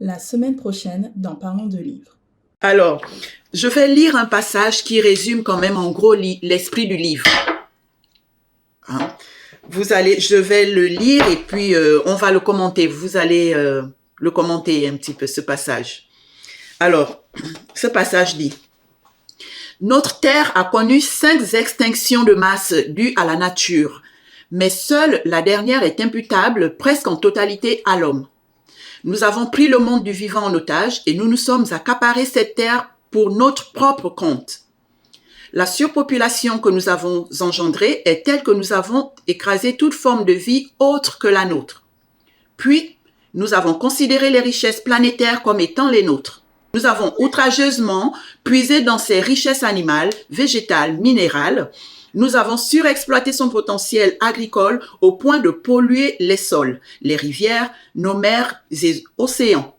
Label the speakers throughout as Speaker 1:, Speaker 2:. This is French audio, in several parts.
Speaker 1: la semaine prochaine dans Parlons de livres.
Speaker 2: Alors, je vais lire un passage qui résume quand même en gros l'esprit du livre. Hein? Je vais le lire et puis on va le commenter. Vous allez le commenter un petit peu, ce passage. Alors, ce passage dit: Notre Terre a connu 5 extinctions de masse dues à la nature, mais seule la dernière est imputable presque en totalité à l'homme. Nous avons pris le monde du vivant en otage et nous nous sommes accaparés cette terre pour notre propre compte. La surpopulation que nous avons engendrée est telle que nous avons écrasé toute forme de vie autre que la nôtre. Puis, nous avons considéré les richesses planétaires comme étant les nôtres. Nous avons outrageusement puisé dans ces richesses animales, végétales, minérales. Nous avons surexploité son potentiel agricole au point de polluer les sols, les rivières, nos mers et océans.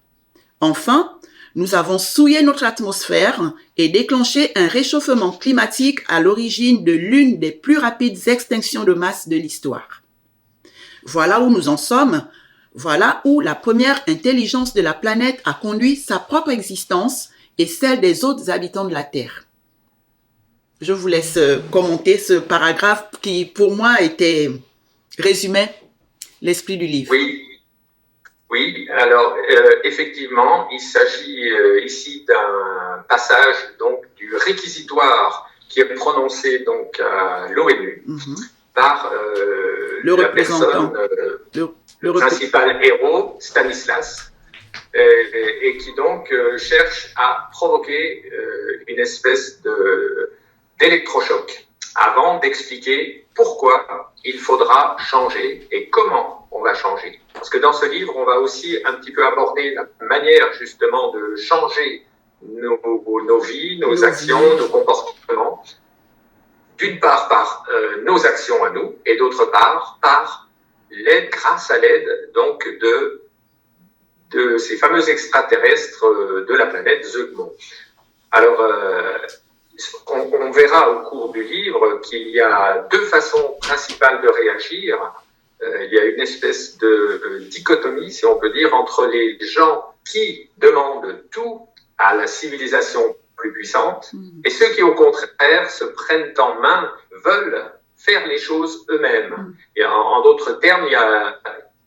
Speaker 2: Enfin, nous avons souillé notre atmosphère et déclenché un réchauffement climatique à l'origine de l'une des plus rapides extinctions de masse de l'histoire. Voilà où nous en sommes. Voilà où la première intelligence de la planète a conduit sa propre existence et celle des autres habitants de la Terre. Je vous laisse commenter ce paragraphe qui, pour moi, résumait l'esprit du livre.
Speaker 3: Oui. Alors, effectivement, il s'agit ici d'un passage donc du réquisitoire qui est prononcé donc à l'ONU par la personne, le principal héros, Stanislas, et qui donc cherche à provoquer une espèce d'électrochoc avant d'expliquer pourquoi il faudra changer et comment on va changer. Parce que dans ce livre, on va aussi un petit peu aborder la manière justement de changer nos vies, nos actions, nos comportements, d'une part par nos actions à nous et d'autre part par grâce à l'aide donc de ces fameux extraterrestres de la planète Zeugmont. Alors, on verra au cours du livre qu'il y a 2 façons principales de réagir. Il y a une espèce de dichotomie, si on peut dire, entre les gens qui demandent tout à la civilisation plus puissante et ceux qui, au contraire, se prennent en main, veulent faire les choses eux-mêmes. Et en d'autres termes, il y a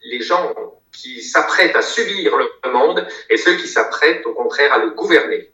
Speaker 3: les gens qui s'apprêtent à subir le monde et ceux qui s'apprêtent, au contraire, à le gouverner.